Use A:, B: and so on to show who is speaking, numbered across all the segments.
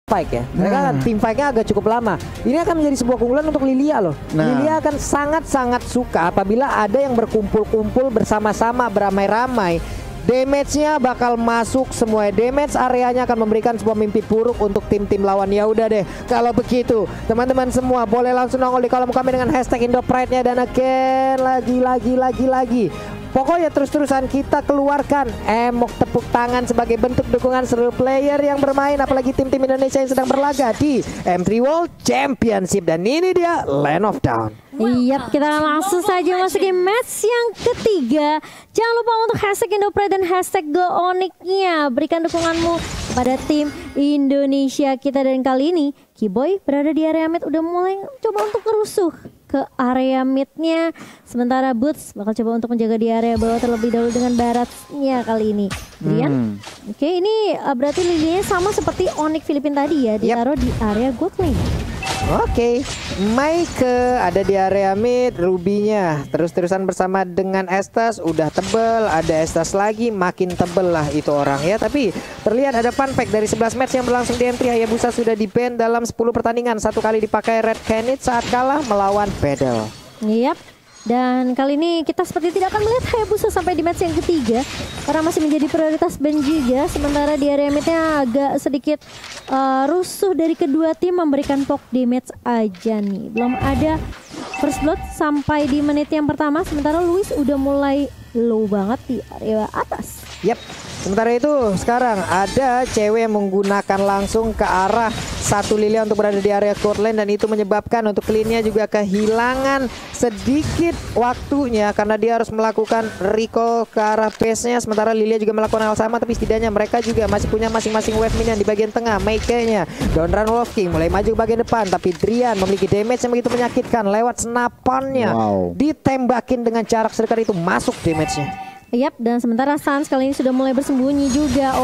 A: fight ya. Mereka tim fight-nya agak cukup lama. Ini akan menjadi sebuah keunggulan untuk Lilia loh. Lilia akan sangat-sangat suka apabila ada yang berkumpul-kumpul bersama-sama, beramai-ramai. Damage-nya bakal masuk semua. Damage areanya akan memberikan sebuah mimpi buruk untuk tim-tim lawan. Ya udah deh, kalau begitu teman-teman semua boleh langsung nongol di kolom komen dengan hashtag IndoPride-nya. Dan again, lagi. Pokoknya terus-terusan kita keluarkan emok tepuk tangan sebagai bentuk dukungan seluruh player yang bermain, apalagi tim-tim Indonesia yang sedang berlaga di M3 World Championship. Dan ini dia Land of Dawn.
B: Iya, kita langsung saja masuk ke match yang ketiga. Jangan lupa untuk hashtag IndoPride dan hashtag GoOnyx-nya. Berikan dukunganmu kepada tim Indonesia kita. Dan kali ini Kiboy berada di area mid, udah mulai coba untuk merusuh ke area midnya. Sementara Boots bakal coba untuk menjaga di area bawah terlebih dahulu dengan baratnya kali ini. Brian, oke, ini berarti linianya sama seperti Onyx Filipina tadi ya, ditaruh di area gold lane.
A: Oke, Maike ada di area mid, Ruby-nya terus-terusan bersama dengan Estes, udah tebel, ada Estes lagi, makin tebel lah itu orang ya. Tapi terlihat ada fun fact dari 11 match yang berlangsung di M3, Hayabusa sudah di-ban dalam 10 pertandingan, satu kali dipakai Red Canids saat kalah melawan Pedal.
B: Yap. Dan kali ini kita seperti tidak akan melihat Hayabusa sampai di match yang ketiga karena masih menjadi prioritas ban juga. Sementara di area midnya agak sedikit rusuh dari kedua tim, memberikan poke damage aja nih. Belum ada first blood sampai di menit yang pertama. Sementara Luis udah mulai low banget di area atas.
A: Yap. Sementara itu sekarang ada cewek yang menggunakan langsung ke arah satu Lilia untuk berada di area court lane, dan itu menyebabkan untuk clean-nya juga kehilangan sedikit waktunya karena dia harus melakukan recall ke arah base-nya. Sementara Lilia juga melakukan hal sama, tapi setidaknya mereka juga masih punya masing-masing wave minion di bagian tengah. Maike-nya Donran Wolf King mulai maju ke bagian depan, tapi Drian memiliki damage yang begitu menyakitkan lewat senapannya. Ditembakin dengan jarak sedekat itu masuk damage-nya.
B: Yap, dan sementara Sans kali ini sudah mulai bersembunyi juga.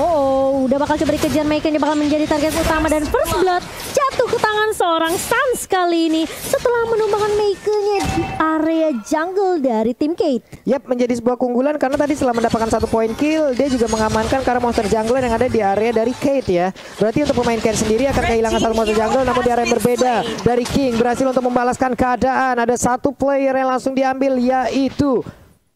B: Udah bakal coba dikejar. Maike-nya bakal menjadi target utama dan first blood jatuh ke tangan seorang Sans kali ini setelah menumbangkan Maike-nya di area jungle dari tim Kate.
A: Yap, menjadi sebuah keunggulan karena tadi setelah mendapatkan 1 poin kill, dia juga mengamankan karena monster jungle yang ada di area dari Kate ya. Berarti untuk pemain Kate sendiri akan kehilangan 1 monster jungle, namun di area yang berbeda dari King berhasil untuk membalaskan keadaan. Ada 1 player yang langsung diambil, yaitu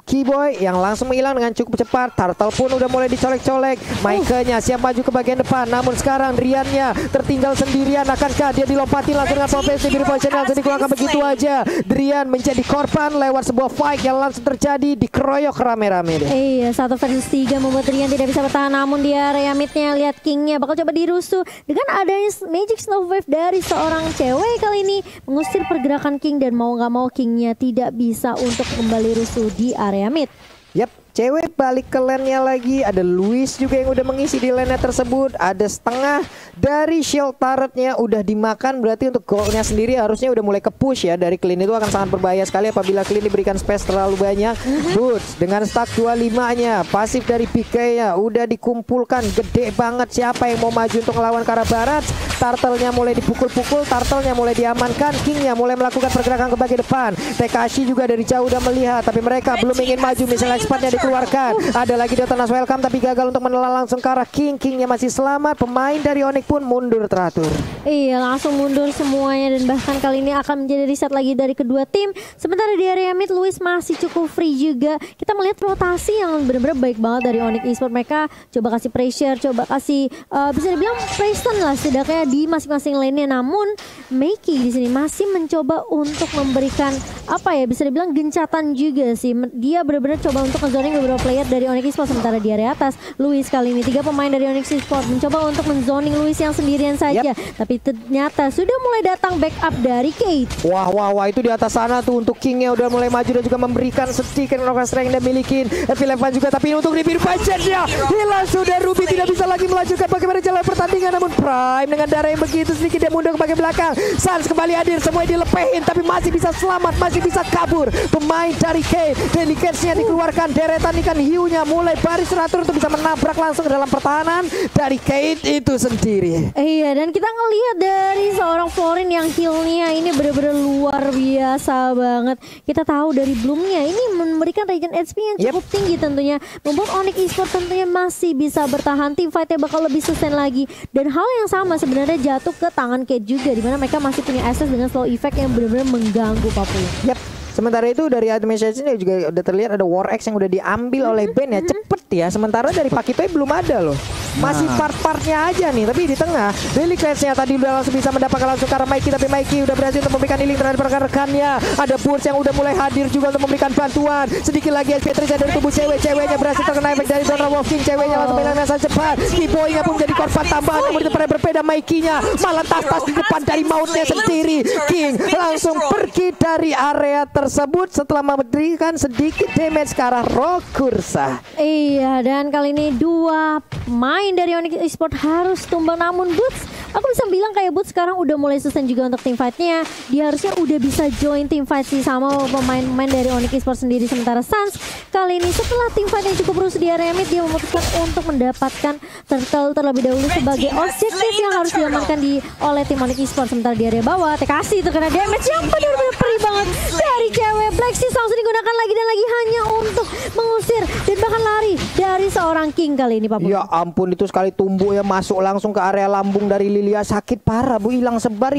A: Kiboy yang langsung menghilang dengan cukup cepat. Turtle pun udah mulai dicolek-colek. Maike-nya siap maju ke bagian depan, namun sekarang Drian-nya tertinggal sendirian. Akankah dia dilompati langsung dengan profesi biru potion langsung dikeluarkan begitu aja? Drian menjadi korban lewat sebuah fight yang langsung terjadi, dikeroyok rame-rame deh.
B: Iya, 1 versus 3 membuat Drian tidak bisa bertahan, namun di area midnya lihat King-nya bakal coba dirusuh dengan adanya Magic Snow Wave dari seorang cewek kali ini mengusir pergerakan King, dan mau nggak mau King-nya tidak bisa untuk kembali rusuh di area mid.
A: Yap, cewek balik ke lane-nya lagi. Ada Luis juga yang udah mengisi di lane-nya tersebut. Ada setengah dari shield turret-nya udah dimakan. Berarti untuk goal-nya sendiri harusnya udah mulai ke-push ya. Dari clean itu akan sangat berbahaya sekali apabila clean diberikan space terlalu banyak. Boots dengan stack 25-nya, pasif dari PK-nya udah dikumpulkan gede banget. Siapa yang mau maju untuk melawan ke arah barat? Turtle-nya mulai dipukul-pukul, Turtle-nya mulai diamankan, King-nya mulai melakukan pergerakan ke bagian depan. Tekashi juga dari jauh udah melihat, tapi mereka belum ingin maju. Misalnya expert-nya dikeluarkan. Ada lagi Dotanas welcome, tapi gagal untuk menelan langsung ke arah King. King-nya masih selamat. Pemain dari Onyx pun mundur teratur.
B: Iya, langsung mundur semuanya, dan bahkan kali ini akan menjadi reset lagi dari kedua tim. Sementara di area mid, Luis masih cukup free juga. Kita melihat rotasi yang benar-benar baik banget dari Onyx Esports. Mereka coba kasih pressure, coba kasih bisa dibilang presence lah setidaknya di masing-masing lane-nya. Namun Maike di sini masih mencoba untuk memberikan apa ya, bisa dibilang gencatan juga sih. Dia benar-benar coba untuk ngezoning beberapa player dari Onyx Esports. Sementara di area atas, Luis kali ini 3 pemain dari Onyx Esports mencoba untuk menzoning Luis yang sendirian saja. Tapi ternyata sudah mulai datang backup dari Kate.
A: Wah, itu di atas sana tuh untuk King-nya udah mulai maju dan juga memberikan sedikit strength yang dimiliki. Evan juga, tapi untuk di biru budgetnya hilang sudah. Ruby tidak bisa lagi melanjutkan bagaimana jalan pertandingan, namun Prime dengan darah yang begitu sedikit dia mundur ke bagian belakang. Sans kembali hadir, semuanya dilepehin tapi masih bisa selamat, masih bisa kabur. Pemain dari Kate, Delicates-nya dikeluarkan, deret tandingkan hiunya mulai baris teratur untuk bisa menabrak langsung ke dalam pertahanan dari Kate itu sendiri.
B: Iya, dan kita ngelihat dari seorang Florin yang healnya ini benar-benar luar biasa banget. Kita tahu dari Bloomnya ini memberikan regen HP yang cukup tinggi tentunya, membuat Onyx Esports tentunya masih bisa bertahan. Tim fightnya bakal lebih sustain lagi, dan hal yang sama sebenarnya jatuh ke tangan Kate juga, dimana mereka masih punya access dengan slow effect yang benar-benar mengganggu Papua.
A: Sementara itu dari administration juga udah terlihat ada War X yang udah diambil oleh Ben ya, cepet ya. Sementara dari Pakipe belum ada loh, masih part-partnya aja nih. Tapi di tengah Daily Clash-nya tadi udah langsung bisa mendapatkan langsung ke arah Mikey, tapi Mikey udah berhasil untuk memberikan healing terhadap rekan-rekannya. Ada Burst yang udah mulai hadir juga untuk memberikan bantuan. Sedikit lagi SP Trisha dari tubuh cewek-ceweknya berhasil terkena efek dari Donra Wolfking. Ceweknya langsung menyerang dengan cepat. Keyboy-nya pun menjadi korban tambahan, namun itu pada berbeda. Mikey-nya malah tas-tas di depan dari mautnya sendiri. King langsung pergi dari area tersebut setelah memberikan sedikit damage ke arah Rokursa.
B: Iya, dan kali ini dua main dari Onyx Esports harus tumbang, namun Boots, aku bisa bilang kayak Boots sekarang udah mulai sustain juga untuk tim fightnya. Dia harusnya udah bisa join tim fight sih sama pemain-pemain dari Onyx Esports sendiri. Sementara Sans kali ini setelah tim fight yang cukup rusuh di area mid, dia memutuskan untuk mendapatkan turtle terlebih dahulu sebagai objektif yang harus diamankan oleh tim Onyx Esports. Sementara di area bawah TKC terkena damage yang benar-benar perih banget dari cewek. Black Seas langsung digunakan lagi dan lagi hanya untuk mengusir dan bahkan lari dari seorang King kali ini, Pak.
A: Ya ampun, itu sekali tumbuk ya, masuk langsung ke area lambung dari Lilia. Sakit parah Bu, hilang sebar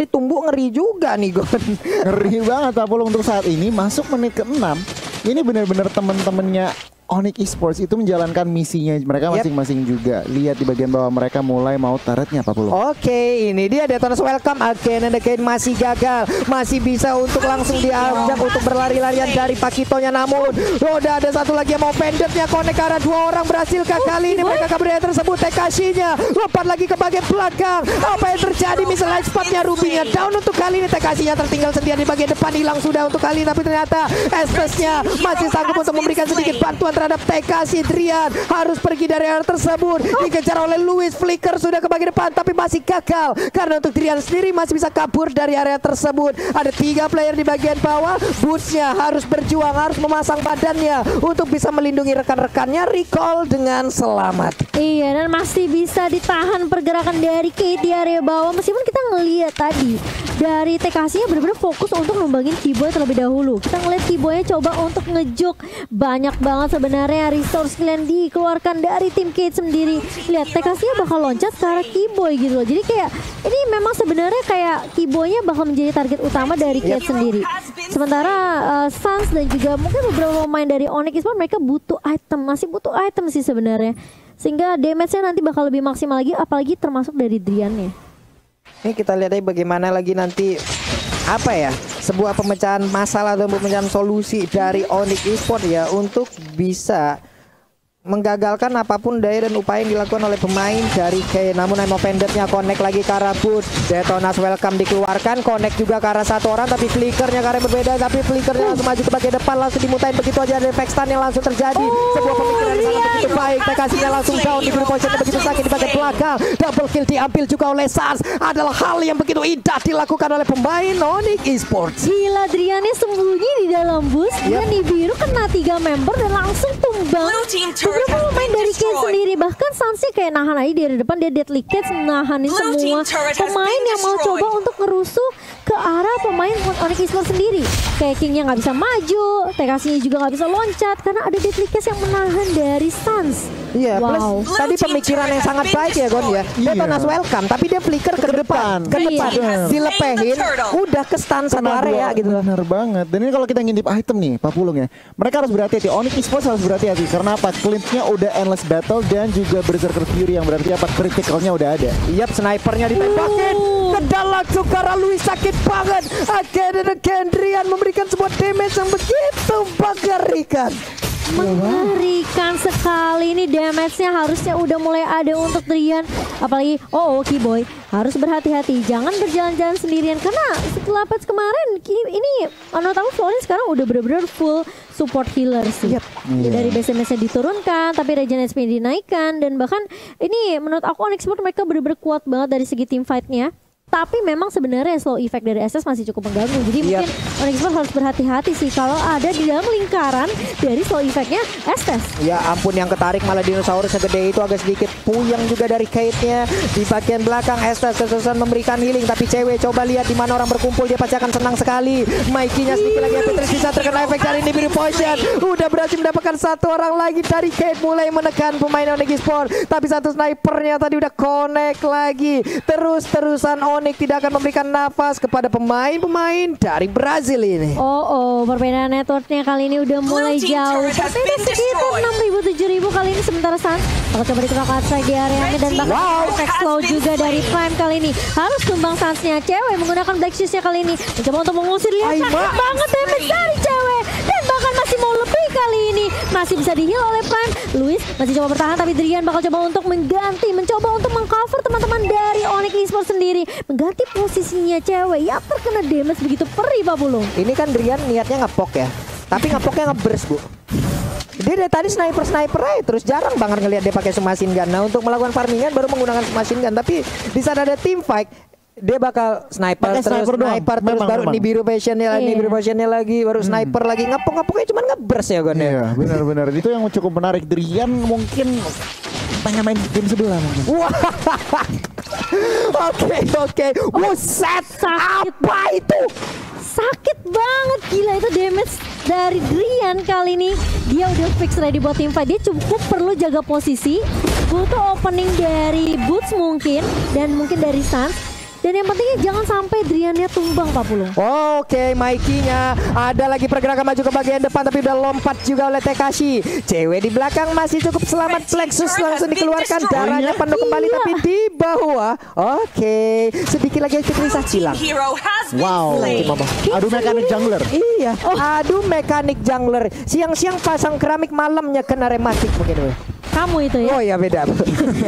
A: ditumbuk, ngeri juga nih Gon.
C: Ngeri banget Pak Pulung untuk saat ini. Masuk menit ke-6, ini benar-benar teman-temannya Onyx Esports itu menjalankan misinya mereka masing-masing juga. Lihat di bagian bawah mereka mulai mau turretnya Pak Pulung.
A: Oke, ini dia Detonas welcome again and again, masih gagal. Masih bisa untuk langsung diajak untuk berlari-larian dari Pakitonya, namun udah ada satu lagi yang mau pendetnya connect ke arah dua orang. Berhasilkah kali ini mereka kabur dari tersebut? TKC-nya lompat lagi ke bagian belakang. Apa yang terjadi? Misalnya spotnya Ruby-nya down untuk kali ini. TKC-nya tertinggal sendiri di bagian depan, hilang sudah untuk kali ini. Tapi ternyata Estes-nya masih sanggup untuk memberikan sedikit bantuan terhadap TKC. Drian harus pergi dari area tersebut, dikejar oleh Louis. Flicker sudah ke bagian depan tapi masih gagal, karena untuk Drian sendiri masih bisa kabur dari area tersebut. Ada 3 player di bagian bawah. Boots-nya harus berjuang, harus memasang badannya untuk bisa melindungi rekan-rekannya. Recall dengan selamat.
B: Iya, dan masih bisa ditahan pergerakan dari Kate di area bawah. Meskipun kita ngelihat tadi dari TKC-nya benar-benar fokus untuk numbangin Keyboy terlebih dahulu. Kita ngelihat Keyboy-nya coba untuk ngejuk. Banyak banget sebenarnya resource yang dikeluarkan dari tim Kate sendiri. Lihat, TKC-nya bakal loncat ke arah Keyboy gitu loh. Jadi kayak ini memang sebenarnya kayak Keyboy-nya bakal menjadi target utama dari Kate sendiri. Sementara Sans dan juga mungkin beberapa pemain dari Onyx Esports mereka butuh item, masih butuh item sih sebenarnya. Sehingga damage-nya nanti bakal lebih maksimal lagi, apalagi termasuk dari Drian-nya.
A: Ini kita lihat aja bagaimana lagi nanti apa ya, sebuah pemecahan masalah atau pemecahan solusi dari Onyx Esports ya untuk bisa menggagalkan apapun daya dan upaya yang dilakukan oleh pemain dari K. Namun Emo Pendetnya connect lagi ke arah Boot. Detonas welcome dikeluarkan, connect juga ke arah satu orang, tapi flickernya ke arah berbeda. Tapi flickernya langsung maju ke bagian depan, langsung dimutain begitu aja. Ada efek stun yang langsung terjadi. Sebuah pemikiran yang sangat begitu baik. TKC-nya langsung down di group position begitu sakit di bagian belakang. Double kill diambil juga oleh Sans. Adalah hal yang begitu indah dilakukan oleh pemain Onyx Esports.
B: Gila, Driannya sembunyi di dalam bus. Dan di biru kena 3 member dan langsung tumbang. Beberapa pemain dari Kate sendiri, bahkan Sansnya kayak nahan aja dari depan. Dia deadly Cats nahanin semua pemain yang mau coba untuk ngerusuh ke arah pemain Onyx Esports sendiri. Kayak Kingnya nggak bisa maju, TKC-nya juga nggak bisa loncat karena ada deadly Cats yang menahan dari Sans.
A: Iya, plus tadi pemikiran yang sangat baik ya Gon ya. Detonas welcome, tapi dia flicker ke depan, dilepehin, udah ke stun satu area gitu.
C: Benar banget. Dan ini kalau kita ngintip item nih, Pak Pulung ya, mereka harus berhati-hati. Onyx Esports harus berhati-hati karena apa? Clinch-nya udah endless battle dan juga Berserker Fury yang berarti apa? Critical-nya udah ada.
A: Yap, snipernya ditembakin. Kedal langsung ke arah Louis, sakit banget. Again Drian memberikan sebuah damage yang begitu mengerikan.
B: Mengerikan sekali ini damage-nya, harusnya udah mulai ada untuk Drian. Apalagi Keyboy harus berhati-hati, jangan berjalan-jalan sendirian karena setelah patch kemarin ini menurut aku Florin sekarang udah benar-benar full support healer sih. Dari BSMS-nya diturunkan tapi regen HP dinaikkan, dan bahkan ini menurut aku Onyx Esports mereka benar-benar kuat banget dari segi team fight-nya. Tapi memang sebenarnya slow effect dari SS masih cukup mengganggu. Jadi mungkin Onyx Esports harus berhati-hati sih kalau ada di dalam lingkaran dari slow effectnya SS.
A: Ya ampun, yang ketarik malah dinosaurus segede itu agak sedikit puyeng juga dari Kate-nya. Di bagian belakang SS kesusahan memberikan healing, tapi cewek coba lihat di mana orang berkumpul, dia pasti akan senang sekali. Mikey-nya sedikit lagi Petrus bisa terkena efek dari Nibiru Potion. Udah berhasil mendapatkan satu orang lagi dari Kate, mulai menekan pemain Onyx Esports. Tapi satu snipernya tadi udah connect lagi. Terus-terusan Onyx tidak akan memberikan nafas kepada pemain-pemain dari Brazil ini.
B: Perbedaan networknya kali ini udah mulai jauh. Berbeda sekitar 6.000 7.000 kali ini, sementara Sans bakal coba dikerokan strike di areanya dan bakal efek slow juga dari Prime kali ini. Harus tumbang Sans-nya. Cewek menggunakan Black Shoes-nya kali ini mencoba untuk mengusir. Lihat sakit banget damage dari cewek dan bahkan masih mau lebih kali ini. Masih bisa di-heal oleh Prime. Luis masih coba bertahan, tapi Drian bakal coba untuk mengganti, mencoba untuk mengcover teman-teman dari Onyx Esports sendiri, mengganti posisinya cewek yang terkena damage begitu perih, Pak Pulung.
A: Ini kan Drian niatnya ngepok ya, tapi ngepoknya ngeburst, Bu. Dia dari tadi sniper aja, terus jarang banget ngelihat dia pakai submachine gun. Nah, untuk melakukan farmingan baru menggunakan submachine gun, tapi di saat ada team fight dia bakal sniper terus baru Nibiru Passionnya lagi, baru sniper lagi, ngepoknya cuman ngeburst ya Gon.
C: Iya, benar-benar itu yang cukup menarik. Drian mungkin pengen main game sebelah mungkin. Oke. Buset, apa itu?
B: Sakit banget, gila itu damage dari Drian kali ini. Dia udah fix ready buat team fight. Dia cukup perlu jaga posisi, butuh opening dari Boots mungkin, dan mungkin dari Sans. Dan yang pentingnya jangan sampai Driannya tumbang, Pak Pulung.
A: Oke, Mikey-nya ada lagi pergerakan maju ke bagian depan, tapi udah lompat juga oleh Tekashi. Cewek di belakang masih cukup selamat, Plexus langsung dikeluarkan, darahnya penuh kembali, tapi di bawah. Oke, sedikit lagi Fitrisa hilang.
C: Wow, aduh mekanik jungler.
A: Iya, aduh mekanik jungler. Siang-siang pasang keramik, malamnya kena rematik mungkin.
B: Kamu itu ya?
A: Oh ya beda.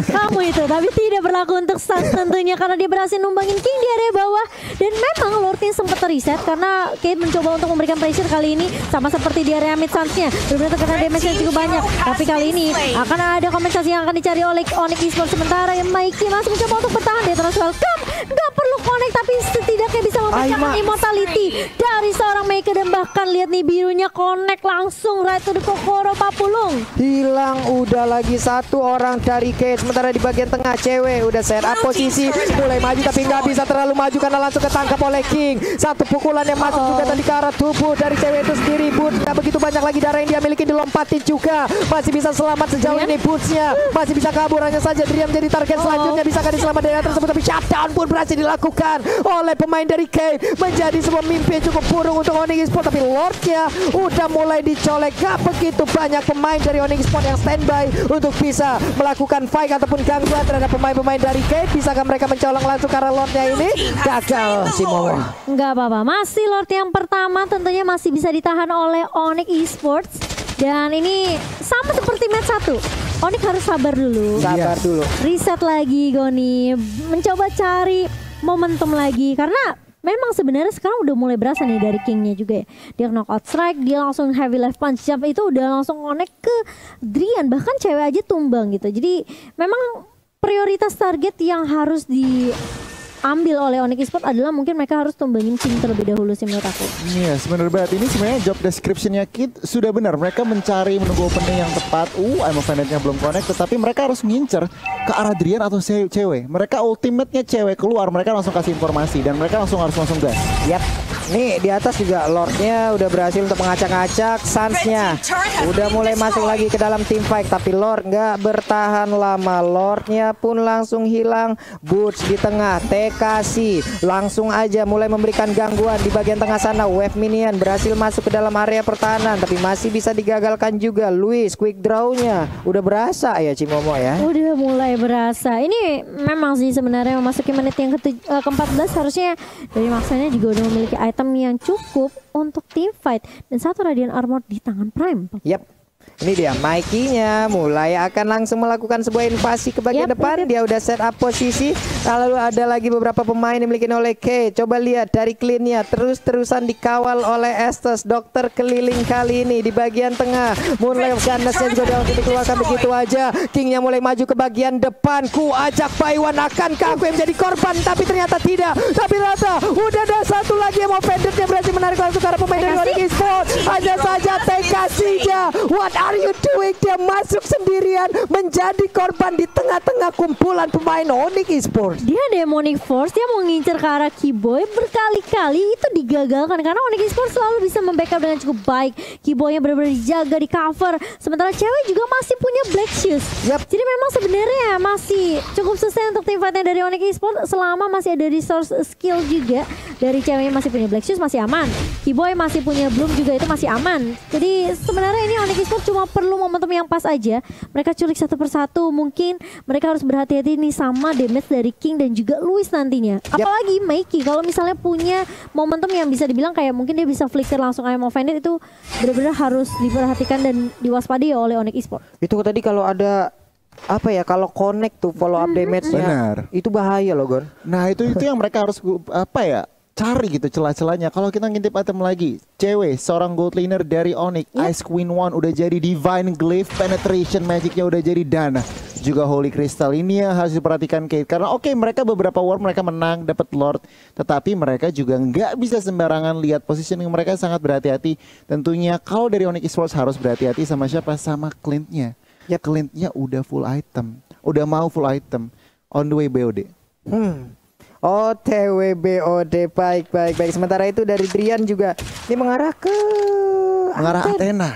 B: Kamu itu, tapi tidak berlaku untuk Sans tentunya karena dia berhasil numbangin King di area bawah. Dan memang Lordnya sempat reset karena Kate mencoba untuk memberikan pressure kali ini, sama seperti di area mid Sans-nya. Benar-benar terkena damage yang cukup banyak. Tapi kali ini akan ada kompensasi yang akan dicari oleh Onyx Esports. Sementara Mikey masih mencoba untuk bertahan. Dia terus welcome. Nggak perlu connect, tapi setidaknya bisa memecahkan immortality dari seorang Maker. Dan bahkan lihat nih birunya connect langsung right to the Kokoro, Pak Pulung.
A: Hilang udah lagi satu orang dari Kate. Sementara di bagian tengah cewek udah set up posisi, mulai maju tapi nggak bisa terlalu maju karena langsung ketangkap oleh King. Satu pukulan yang masuk juga tadi ke arah tubuh dari cewek itu sendiri. Boots nggak begitu banyak lagi darah yang dia miliki, dilompatin juga. Masih bisa selamat sejauh ini Bootsnya, masih bisa kabur, hanya saja Drian menjadi target selanjutnya. Bisakah diselamat dari tersebut, tapi shutdown pun berhasil dilakukan oleh pemain dari Kate. Menjadi sebuah mimpi yang cukup buruk untuk Onyx Esports, tapi Lordnya udah mulai dicolek. Gak begitu banyak pemain dari Onyx Esports yang standby untuk bisa melakukan fight ataupun gangguan terhadap pemain-pemain dari Kate. Bisakah mereka mencolong langsung karena Lordnya ini gagal si Momo?
B: Nggak apa-apa, masih Lord yang pertama tentunya masih bisa ditahan oleh Onyx Esports. Dan ini sama seperti match 1, Onyx harus sabar dulu.
A: Sabar dulu.
B: Reset lagi Goni, mencoba cari momentum lagi karena memang sebenarnya sekarang udah mulai berasa nih dari King-nya juga ya. Dia knockout strike, dia langsung heavy left punch jump, itu udah langsung connect ke Drian, bahkan cewek aja tumbang gitu. Jadi memang prioritas target yang harus diambil oleh Onyx Esports adalah mungkin mereka harus tumbangin King terlebih dahulu sih menurut aku.
C: Iya, sebenarnya banget. Ini sebenarnya job description-nya Kid sudah benar. Mereka mencari menunggu opening yang tepat. Emang Venet-nya belum connect, tetapi mereka harus ngincer ke arah Drian atau cewek. Mereka ultimate-nya cewek keluar, mereka langsung kasih informasi dan mereka langsung gas.
A: Yap. Nih di atas juga Lordnya udah berhasil untuk mengacak-acak. Sans-nya udah mulai masuk lagi ke dalam team fight, tapi Lord nggak bertahan lama. Lordnya pun langsung hilang. Boots di tengah, Tekashi langsung aja mulai memberikan gangguan di bagian tengah sana. Wave minion berhasil masuk ke dalam area pertahanan, tapi masih bisa digagalkan juga. Luis quick draw-nya udah berasa ya Cimomo ya.
B: Udah mulai berasa. Ini memang sih sebenarnya memasuki menit yang ke-14 harusnya dari maksanya juga udah memiliki item yang cukup untuk team fight dan satu Radiant Armor di tangan Prime.
A: Yap. Ini dia Mikey-nya mulai akan langsung melakukan sebuah invasi ke bagian depan. Dia udah set up posisi. Lalu ada lagi beberapa pemain dimiliki oleh K. Coba lihat dari clean-nya terus-terusan dikawal oleh Estes. Dokter keliling kali ini di bagian tengah. Mulai Ganesnya juga udah dikeluarkan begitu aja. King-nya mulai maju ke bagian depan. Ku ajak Paiwan, akankah aku yang menjadi korban? Tapi ternyata tidak. Tapi ternyata udah ada satu lagi yang mau pendetnya berhasil menarik langsung ke arah pemain dari Onyx Esports. Hanya saja TKC-nya. What are you doing? Dia masuk sendirian menjadi korban di tengah-tengah kumpulan pemain Onyx Esports.
B: Dia Demonic Force, dia mau ngincer ke arah Keyboy berkali-kali itu digagalkan karena Onyx Esports selalu bisa membackup dengan cukup baik. Keyboynya benar-benar dijaga di cover, sementara cewek juga masih punya Black Shoes. Jadi memang sebenarnya masih cukup susah untuk tim fightnya dari Onyx Esports selama masih ada resource skill juga dari ceweknya, masih punya Black Shoes masih aman. Keyboy masih punya Bloom juga itu masih aman. Jadi sebenarnya ini Onyx Esports cuma perlu momentum yang pas aja. Mereka culik satu persatu, mungkin mereka harus berhati-hati nih sama damage dari King dan juga Luis nantinya. Apalagi Mikey kalau misalnya punya momentum yang bisa dibilang kayak mungkin dia bisa flicker langsung I'm offended, itu benar-benar harus diperhatikan dan diwaspadai oleh Onyx Esports.
A: Itu tadi kalau ada apa ya, kalau connect tuh follow up damage-nya itu bahaya loh Gon.
C: Nah itu yang mereka harus apa ya, cari gitu celah-celahnya. Kalau kita ngintip item lagi, cewek seorang gold laner dari Onyx, Ice Queen One udah jadi Divine Glyph, penetration magicnya udah jadi Dana, juga Holy Crystal. Ini yang harus diperhatikan Kate, karena oke, mereka beberapa war mereka menang dapat Lord, tetapi mereka juga nggak bisa sembarangan lihat positioning, mereka sangat berhati-hati. Tentunya kalau dari Onyx Esports harus berhati-hati sama siapa, sama Clint-nya. Clint-nya udah full item, udah mau full item, on the way BOD.
A: OTW BOD, baik. Sementara itu dari Drian juga ini mengarah ke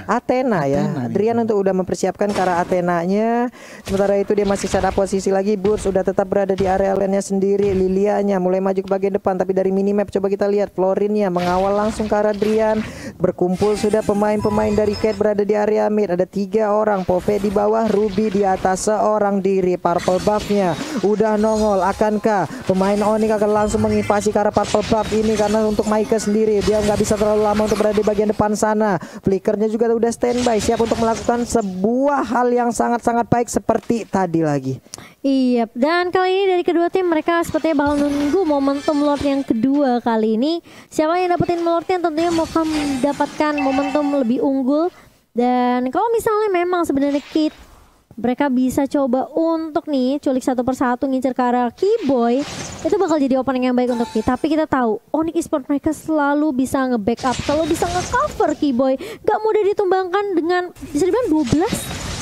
A: Athena ya. Drian untuk udah mempersiapkan ke arah Athenanya. Sementara itu dia masih set up posisi lagi. Boots sudah tetap berada di area lane-nya sendiri. Lilianya mulai maju ke bagian depan, tapi dari minimap coba kita lihat Florinnya mengawal langsung ke arah Drian. Berkumpul sudah pemain-pemain dari Kate berada di area mid. Ada 3 orang, Pove di bawah, Ruby di atas seorang diri. Purple buff-nya udah nongol. Akankah pemain Onyx akan langsung menginvasi ke arah purple buff ini? Karena untuk Maika sendiri dia nggak bisa terlalu lama untuk berada di bagian depan sana. Flickernya juga udah standby, siap untuk melakukan sebuah hal yang sangat-sangat baik seperti tadi lagi.
B: Iya, dan kali ini dari kedua tim mereka sepertinya bakal nunggu momentum Lord yang kedua kali ini. Siapa yang dapetin Lordnya tentunya mau mendapatkan momentum lebih unggul. Dan kalau misalnya memang sebenarnya Kate mereka bisa coba untuk nih culik satu persatu ngincer ke arah Keyboy, itu bakal jadi opening yang baik untuk kita. Tapi kita tahu Onyx Esports mereka selalu bisa nge-backup, selalu bisa nge-cover Keyboy. Gak mudah ditumbangkan dengan bisa dibilang 12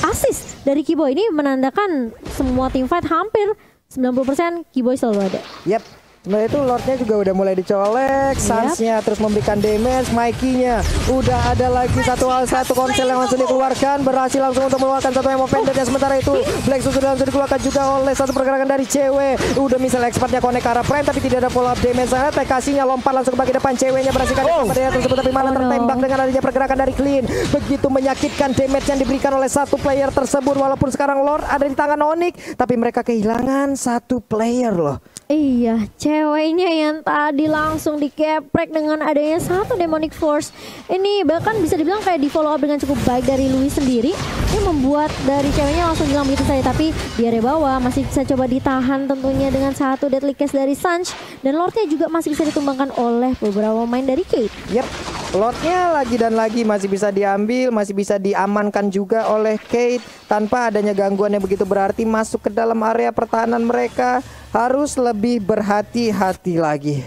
B: assist dari Keyboy. Ini menandakan semua tim fight hampir 90% Keyboy selalu ada.
A: Sebenarnya itu Lordnya juga udah mulai dicolek, Sans-nya terus memberikan damage, Mikey-nya udah ada lagi satu konsel yang langsung dikeluarkan, berhasil langsung untuk mengeluarkan satu emo pendetnya. Sementara itu Black Shoes sudah langsung dikeluarkan juga oleh satu pergerakan dari cewek. Udah misalnya expertnya connect ke arah Prime tapi tidak ada follow up damage sana. TKC-nya lompat langsung ke bagian depan, ceweknya berhasil pada tersebut tapi malah tertembak dengan adanya pergerakan dari Clean. Begitu menyakitkan damage yang diberikan oleh satu player tersebut. Walaupun sekarang Lord ada di tangan Onyx, tapi mereka kehilangan satu player loh.
B: Iya, ceweknya yang tadi langsung dikeprek dengan adanya satu Demonic Force. Ini bahkan bisa dibilang kayak di follow up dengan cukup baik dari Louis sendiri. Ini membuat dari ceweknya langsung hilang begitu saja. Tapi di area bawah masih bisa coba ditahan tentunya dengan satu Deadly Cast dari Sanch. Dan Lordnya juga masih bisa ditumbangkan oleh beberapa pemain dari Kate.
A: Lordnya lagi dan lagi masih bisa diambil, masih bisa diamankan juga oleh Kate tanpa adanya gangguan yang begitu berarti masuk ke dalam area pertahanan mereka. Harus lebih berhati-hati lagi.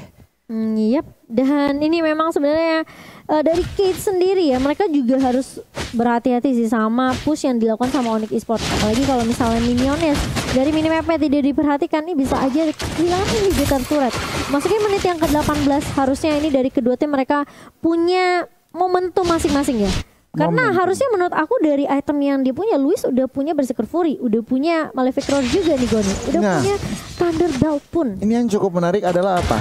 B: Dan ini memang sebenarnya dari Kate sendiri ya, mereka juga harus berhati-hati sih sama push yang dilakukan sama Onyx Esports. Apalagi kalau misalnya minionnya dari minimapnya tidak diperhatikan, ini bisa aja kehilangan inhibitor turret. Masuknya menit yang ke-18, harusnya ini dari kedua tim mereka punya momentum masing-masing ya. Karena harusnya menurut aku dari item yang dia punya, Luis udah punya Berserker Fury, udah punya Malefic Roar juga nih Goni, udah punya Thunder Belt pun.
C: Ini yang cukup menarik adalah apa?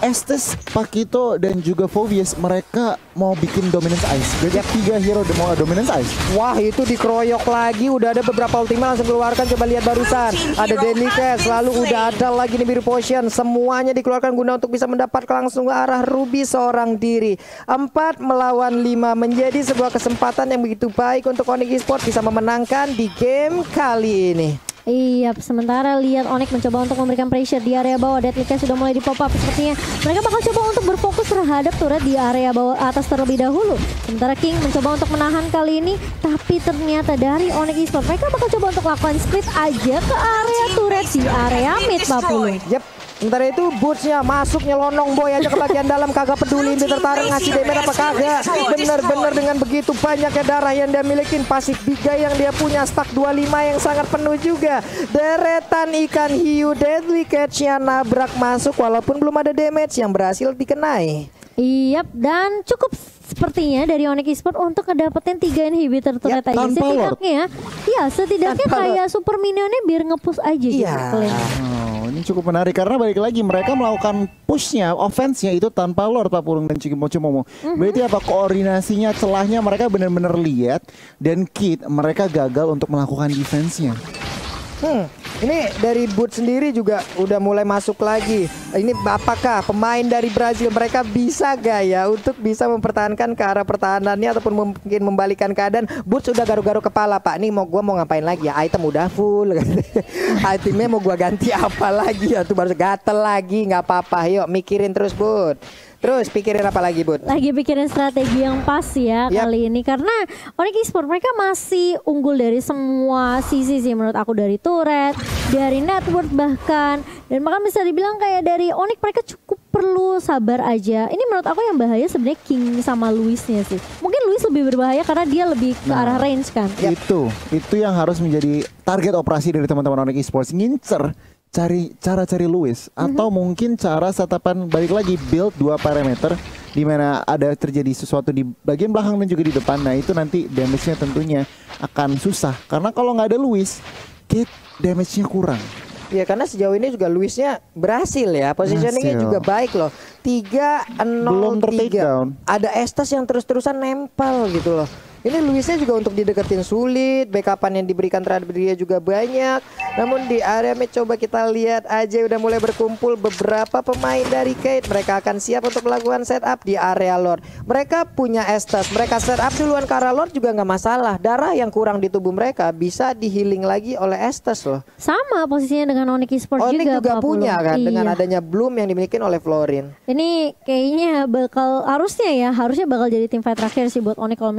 C: Estes, Pakito dan juga Phobius mereka mau bikin dominance ice. Jadi 3 hero mau dominance ice.
A: Wah, itu dikeroyok lagi. Udah ada beberapa ultima langsung keluarkan. Coba lihat barusan. Ada Deadly Cast, lalu udah ada lagi nih biru potion. Semuanya dikeluarkan guna untuk bisa mendapatkan langsung ke arah Ruby seorang diri. 4 melawan 5 menjadi sebuah kesempatan yang begitu baik untuk Onyx Esports bisa memenangkan di game kali ini.
B: Iya, sementara lihat Onyx mencoba untuk memberikan pressure di area bawah. Deadly Cast sudah mulai di pop up sepertinya. Mereka bakal coba untuk berfokus terhadap turret di area bawah atas terlebih dahulu. Sementara King mencoba untuk menahan kali ini, tapi ternyata dari Onyx Esports mereka bakal coba untuk lakukan split aja ke area turret di area mid Papulu.
A: Yep. Sementara itu Boots-nya masuk nyelonong boy aja ke bagian dalam, kagak peduli dia tertarik ngasih damage apa kagak. Bener-bener dengan begitu banyaknya darah yang dia milikin, pasif Biga yang dia punya, stack 25 yang sangat penuh juga. Deretan ikan hiu Deadly Catch-nya nabrak masuk walaupun belum ada damage yang berhasil dikenai.
B: Iya, dan cukup sepertinya dari Onyx Esports untuk ngedapetin 3 inhibitor turret aja. Setidaknya, ya setidaknya kayak super minionnya biar nge-push aja gitu.
C: Ini cukup menarik karena balik lagi mereka melakukan pushnya, offense-nya itu tanpa Lord Pak Purung dan Cimomo. Berarti apa koordinasinya, celahnya mereka benar-benar lihat, dan Kid mereka gagal untuk melakukan defense-nya.
A: Ini dari Boots sendiri juga udah mulai masuk lagi. Ini apakah pemain dari Brazil mereka bisa gak ya untuk bisa mempertahankan ke arah pertahanannya ataupun mungkin membalikan keadaan. Boots udah garuk-garuk kepala, Pak. Nih gua mau ngapain lagi ya? Item udah full. Itemnya mau gua ganti apa lagi ya? Tuh baru gatel lagi, nggak apa-apa. Yuk mikirin terus, Bud. Terus pikirin apa lagi, Bud?
B: Lagi pikirin strategi yang pas ya kali ini. Karena Onyx Esports mereka masih unggul dari semua sisi sih menurut aku. Dari turret, dari network bahkan. Dan bahkan bisa dibilang kayak dari Onyx mereka cukup perlu sabar aja. Ini menurut aku yang bahaya sebenarnya King sama Luisnya sih. Mungkin Luis lebih berbahaya karena dia lebih ke arah range kan.
C: Itu yang harus menjadi target operasi dari teman-teman Onyx Esports. Ngincer cari Luis atau mungkin cara setapan balik lagi build 2 parameter di mana ada terjadi sesuatu di bagian belakang dan juga di depan. Nah itu nanti damage-nya tentunya akan susah karena kalau nggak ada Luis, Kid damage-nya kurang.
A: Ya karena sejauh ini juga Luisnya berhasil ya, positioningnya juga baik loh. 3-0-3. Ada Estes yang terus-terusan nempel gitu loh. Ini Luisnya juga untuk dideketin sulit, backupan yang diberikan terhadap dia juga banyak. Namun di area mid coba kita lihat aja udah mulai berkumpul beberapa pemain dari Kate. Mereka akan siap untuk melakukan setup di area Lord. Mereka punya Estes, mereka setup duluan ke arah Lord juga nggak masalah. Darah yang kurang di tubuh mereka bisa di-healing lagi oleh Estes loh.
B: Sama posisinya dengan Onyx Esports
A: juga punya kan dengan adanya Bloom yang dimiliki oleh Florin.
B: Ini kayaknya harusnya bakal jadi tim fight terakhir sih buat Onyx kalau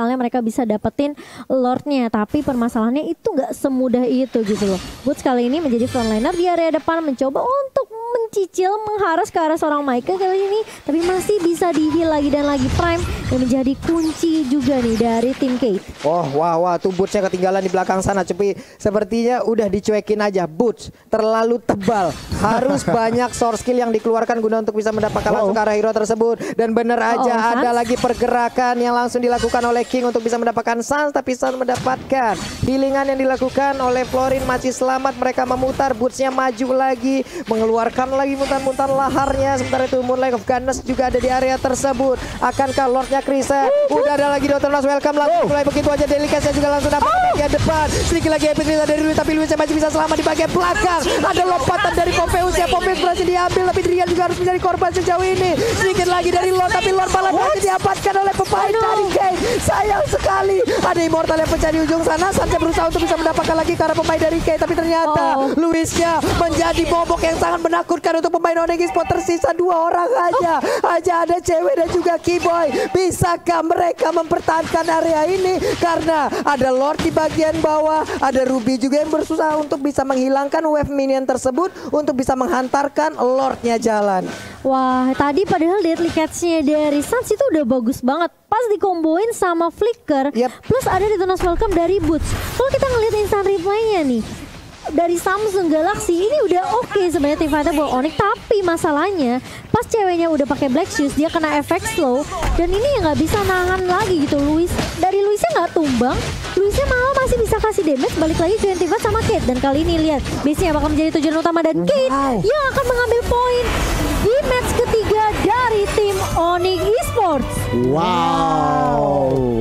B: mereka bisa dapetin Lordnya, tapi permasalahannya itu nggak semudah itu gitu loh. Boots kali ini menjadi frontliner di area depan, mencoba untuk mencicil mengharas ke arah seorang Michael kali ini, tapi masih bisa di-heal lagi dan lagi. Prime yang menjadi kunci juga nih dari tim Kate.
A: Wah, tuh Bootsnya ketinggalan di belakang sana, tapi sepertinya udah dicuekin aja. Boots terlalu tebal, harus banyak source skill yang dikeluarkan guna untuk bisa mendapatkan langsung ke arah hero tersebut. Dan bener aja ada lagi pergerakan yang langsung dilakukan oleh King untuk bisa mendapatkan Sans, tapi Sans mendapatkan healingan yang dilakukan oleh Florin masih selamat. Mereka memutar, Bootsnya maju lagi, mengeluarkan lagi mutan-mutan laharnya. Sementara itu Moonlight of Ganes juga ada di area tersebut. Akankah Lordnya Krisa? Udah ada lagi Dr. Nos welcome langsung mulai begitu aja. Delikasnya juga langsung dapat di bagian depan. Sedikit lagi Epic Krisa dari Luis, tapi Luisnya masih bisa selamat di bagian belakang. Ada lompatan dari Popheus ya, Popheus berhasil diambil, tapi Drian juga harus menjadi korban sejauh ini. Sedikit lagi dari Lord, tapi Lord malah berhasil diamankan oleh pemain dari Kate. Sayang sekali, ada Immortal yang pecah di ujung sana. Sanchez berusaha untuk bisa mendapatkan lagi ke arah pemain dari Kate, tapi ternyata Luisnya menjadi bobok yang sangat menakutkan untuk pemain Onyx Esports. Tersisa 2 orang aja ada cewek dan juga Keyboy. Bisakah mereka mempertahankan area ini? Karena ada Lord di bagian bawah, ada Ruby juga yang berusaha untuk bisa menghilangkan wave minion tersebut untuk bisa menghantarkan Lordnya jalan.
B: Wah, tadi padahal Deadly Catch-nya dari Sans itu udah bagus banget. Pas dikomboin sama Flicker, plus ada Detona's Welcome dari Boots. Kalau kita ngeliat instant reply-nya nih, dari Samsung Galaxy ini udah oke sebenarnya tim fighter buat Onyx, tapi masalahnya pas ceweknya udah pakai Black Shoes dia kena efek slow dan ini ya nggak bisa nahan lagi gitu. Luisnya nggak tumbang, Luisnya malah masih bisa kasih damage. Balik lagi join tim fight sama Kate, dan kali ini lihat base-nya bakal menjadi tujuan utama dan Kate yang akan mengambil poin di match ketiga. dari tim Onyx Esports.
C: Wow.